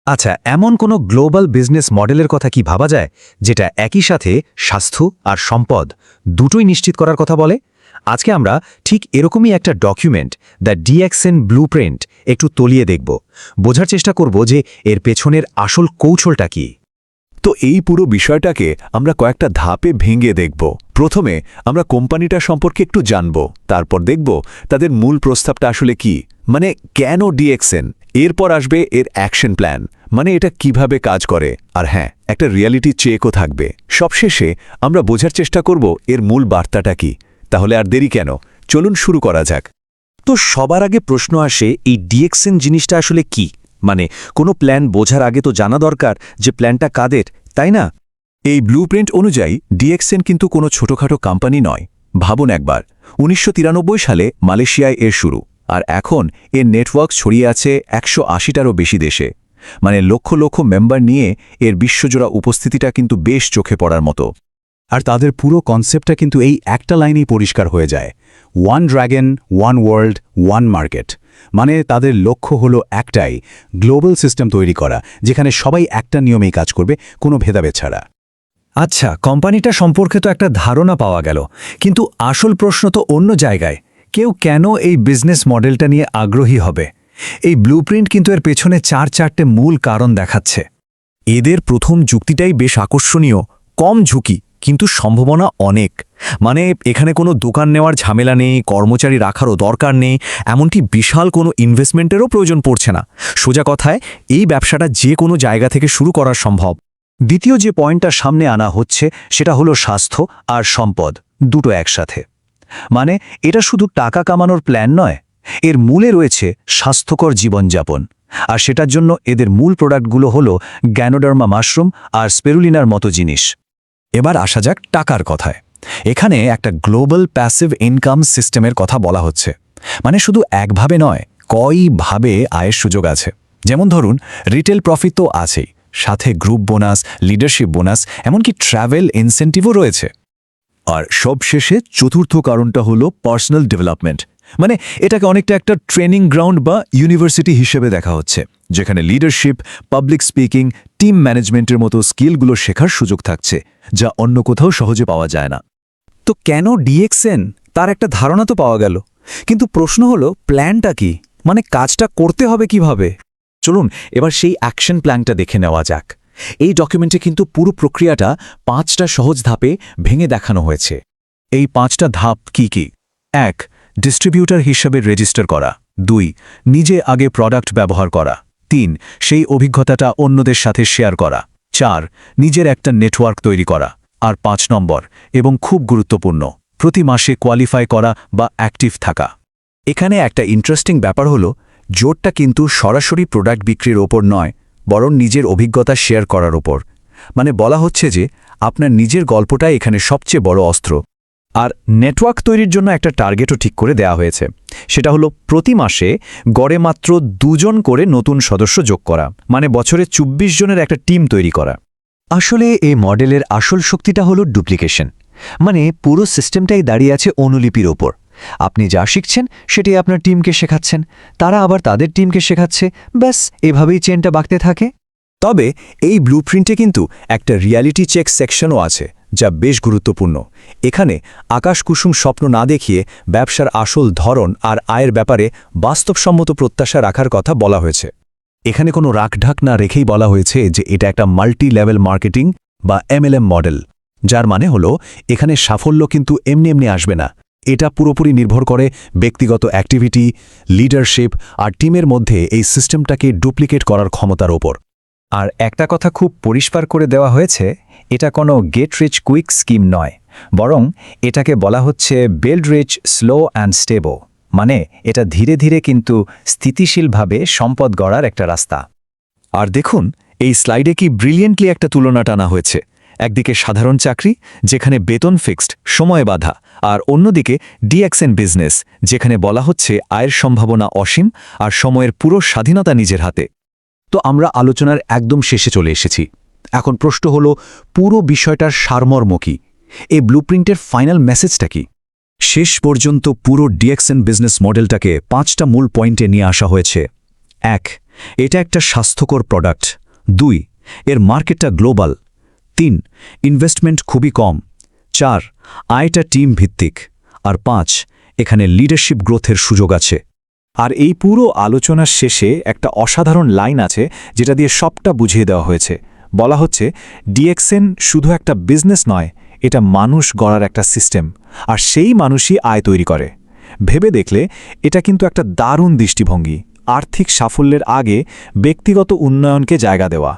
আচ্ছা, এমন কোনো গ্লোবাল বিজনেস মডেলের কথা কি ভাবা যায় যেটা একই সাথে স্বাস্থ্য আর সম্পদ দুটোই নিশ্চিত করার কথা বলে? আজকে আমরা ঠিক এরকমই একটা ডকুমেন্ট, দ্য ডিএক্সএন ব্লুপ্রিন্ট, একটু তলিয়ে দেখব, বোঝার চেষ্টা করব যে এর পেছনের আসল কৌশলটা কি। তো এই পুরো বিষয়টাকে আমরা কয়েকটা ধাপে ভেঙে দেখব। প্রথমে আমরা কোম্পানিটা সম্পর্কে একটু জানব, তারপর দেখব তাদের মূল প্রস্তাবটা আসলে কি, মানে কেন ডিএক্সএন, এরপর আসবে এর অ্যাকশন প্ল্যান, মানে এটা কিভাবে কাজ করে, আর হ্যাঁ, একটা রিয়ালিটি চেকও থাকবে। সবশেষে আমরা বোঝার চেষ্টা করব এর মূল বার্তাটা কি। তাহলে আর দেরি কেন, চলুন শুরু করা যাক। তো সবার আগে প্রশ্ন আসে, এই ডিএক্সএন জিনিসটা আসলে কি? মানে কোনো প্ল্যান বোঝার আগে তো জানা দরকার যে প্ল্যানটা কাদের, তাই না? এই ব্লুপ্রিন্ট অনুযায়ী ডিএক্সএন কিন্তু কোনো ছোটখাটো কোম্পানি নয়। ভাবুন একবার, ১৯৯৩ সালে মালয়েশিয়ায় এর শুরু, আর এখন এর নেটওয়ার্ক ছড়িয়ে আছে ১৮০টারও বেশি দেশে। মানে লক্ষ লক্ষ মেম্বার নিয়ে এর বিশ্বজোড়া উপস্থিতিটা কিন্তু বেশ চোখে পড়ার মতো। আর তাদের পুরো কনসেপ্টটা কিন্তু এই একটা লাইনেই পরিষ্কার হয়ে যায়, one dragon, one world, one market. মানে তাদের লক্ষ্য হলো একটাই, গ্লোবাল সিস্টেম তৈরি করা, যেখানে সবাই একটা নিয়মেই কাজ করবে, কোনো ভেদাভেদ ছাড়া। আচ্ছা, কোম্পানিটা সম্পর্কে তো একটা ধারণা পাওয়া গেল, কিন্তু আসল প্রশ্ন তো অন্য জায়গায়। কেউ কেন এই বিজনেস মডেলটা নিয়ে আগ্রহী হবে? এই ব্লুপ্রিন্ট কিন্তু এর পেছনে চারটে মূল কারণ দেখাচ্ছে। এদের প্রথম যুক্তিটাই বেশ আকর্ষণীয়, কম ঝুঁকি কিন্তু সম্ভাবনা অনেক। মানে এখানে কোনো দোকান নেওয়ার ঝামেলা নেই, কর্মচারী রাখারও দরকার নেই, এমনকি বিশাল কোনো ইনভেস্টমেন্টেরও প্রয়োজন পড়ছে না। সোজা কথায় এই ব্যবসাটা যে কোনো জায়গা থেকে শুরু করা সম্ভব। দ্বিতীয় যে পয়েন্টটা সামনে আনা হচ্ছে সেটা হলো স্বাস্থ্য আর সম্পদ দুটো একসাথে। মানে এটা শুধু টাকা কামানোর প্ল্যান নয়, এর মূলে রয়েছে স্বাস্থ্যকর জীবনযাপন। আর সেটার জন্য এদের মূল প্রোডাক্টগুলো হলো গ্যানোডার্মা মাশরুম আর স্পেরুলিনার মতো জিনিস। এবার আসা যাক টাকার কথায়। এখানে একটা গ্লোবাল প্যাসিভ ইনকাম সিস্টেমের কথা বলা হচ্ছে। মানে শুধু একভাবে নয়, কয়ভাবে আয়ের সুযোগ আছে। যেমন ধরুন, রিটেল প্রফিট তো আছেই, সাথে গ্রুপ বোনাস, লিডারশিপ বোনাস, এমনকি ট্রাভেল ইনসেন্টিভও রয়েছে। আর সবশেষে চতুর্থ কারণটা হলো পার্সোনাল ডেভেলপমেন্ট। মানে এটাকে অনেকটা একটা ট্রেনিং গ্রাউন্ড বা ইউনিভার্সিটি হিসেবে দেখা হচ্ছে, যেখানে লিডারশিপ, পাবলিক স্পিকিং, টিম ম্যানেজমেন্টের মতো স্কিলগুলো শেখার সুযোগ থাকছে, যা অন্য কোথাও সহজে পাওয়া যায় না। তো কেন ডিএক্সএন, তার একটা ধারণা তো পাওয়া গেল, কিন্তু প্রশ্ন হলো প্ল্যানটা কি? মানে কাজটা করতে হবে কিভাবে? চলুন এবার সেই অ্যাকশন প্ল্যানটা দেখে নেওয়া যাক। এই ডকুমেন্টে কিন্তু পুরো প্রক্রিয়াটা 5টা সহজ ধাপে ভেঙে দেখানো হয়েছে। এই 5টা ধাপ কি কি? 1. ডিস্ট্রিবিউটর হিসাবে রেজিস্টার করা। 2. নিজে আগে প্রোডাক্ট ব্যবহার করা। 3. সেই অভিজ্ঞতাটা অন্যদের সাথে শেয়ার করা। 4. নিজের একটা নেটওয়ার্ক তৈরি করা। আর 5 নম্বর, এবং খুব গুরুত্বপূর্ণ, প্রতি মাসে কোয়ালিফাই করা বা অ্যাক্টিভ থাকা। এখানে একটা ইন্টারেস্টিং ব্যাপার হলো, জোরটা কিন্তু সরাসরি প্রোডাক্ট বিক্রির ওপর নয়, বরং নিজের অভিজ্ঞতা শেয়ার করার ওপর। মানে বলা হচ্ছে যে আপনার নিজের গল্পটাই এখানে সবচেয়ে বড় অস্ত্র। আর নেটওয়ার্ক তৈরির জন্য একটা টার্গেটও ঠিক করে দেওয়া হয়েছে। সেটা হলো প্রতি মাসে গড়ে মাত্র 2 জন করে নতুন সদস্য যোগ করা, মানে বছরে 24 জনের একটা টিম তৈরি করা। আসলে এই মডেলের আসল শক্তিটা হলো ডুপ্লিকেশন। মানে পুরো সিস্টেমটাই দাঁড়িয়ে আছে অনুলিপির ওপর। আপনি যা শিখছেন সেটাই আপনার টিমকে শেখাচ্ছেন, তারা আবার তাদের টিমকে শেখাচ্ছে, ব্যাস এভাবেই চেনটা বাঁকতে থাকে। তবে এই ব্লুপ্রিন্টে কিন্তু একটা রিয়ালিটি চেক সেকশনও আছে, যা বেশ গুরুত্বপূর্ণ। এখানে আকাশকুসুম স্বপ্ন না দেখিয়ে ব্যবসার আসল ধরন আর আয়ের ব্যাপারে বাস্তবসম্মত প্রত্যাশা রাখার কথা বলা হয়েছে। এখানে কোনো রাখঢাক না রেখেই বলা হয়েছে যে এটা একটা মাল্টি লেভেল মার্কেটিং বা MLM মডেল, যার মানে হলো এখানে সাফল্য কিন্তু এমনি এমনি আসবে না। এটা পুরোপুরি নির্ভর করে ব্যক্তিগত অ্যাক্টিভিটি, লিডারশিপ আর টিমের মধ্যে এই সিস্টেমটাকে ডুপ্লিকেট করার ক্ষমতার ওপর। আর একটা কথা খুব পরিষ্কার করে দেওয়া হয়েছে, এটা কোনো গেট রিচ কুইক স্কিম নয়, বরং এটাকে বলা হচ্ছে build rich slow and stable. মানে এটা ধীরে ধীরে কিন্তু স্থিতিশীলভাবে সম্পদ গড়ার একটা রাস্তা। আর দেখুন, এই স্লাইডে কি ব্রিলিয়েন্টলি একটা তুলনা টানা হয়েছে। একদিকে সাধারণ চাকরি, যেখানে বেতন ফিক্সড, সময় বাধা, আর অন্যদিকে ডিএক্সএন বিজনেস, যেখানে বলা হচ্ছে আয়ের সম্ভাবনা অসীম আর সময়ের পুরো স্বাধীনতা নিজের হাতে। তো আমরা আলোচনার একদম শেষে চলে এসেছি। এখন প্রশ্ন হলো, পুরো বিষয়টার সারমর্ম কি? এই ব্লুপ্রিন্টের ফাইনাল মেসেজটা কি? শেষ পর্যন্ত পুরো ডিএক্সএন বিজনেস মডেলটাকে 5টা মূল পয়েন্টে নিয়ে আসা হয়েছে। 1. এটা একটা স্বাস্থ্যকর প্রোডাক্ট। 2 এর মার্কেটটা গ্লোবাল। 3 ইনভেস্টমেন্ট খুবই কম। 4 আয়টা টিম ভিত্তিক। আর 5 এখানে লিডারশিপ গ্রোথের সুযোগ আছে। আর এই পুরো আলোচনার শেষে একটা অসাধারণ লাইন আছে যেটা দিয়ে সবটা বুঝিয়ে দেওয়া হয়েছে। বলা হচ্ছে ডিএক্সএন শুধু একটা বিজনেস নয়, এটা মানুষ গড়ার একটা সিস্টেম, আর সেই মানুষই আয় তৈরি করে। ভেবে দেখলে এটা কিন্তু একটা দারুণ দৃষ্টিভঙ্গি, আর্থিক সাফল্যের আগে ব্যক্তিগত উন্নয়নকে জায়গা দেওয়া।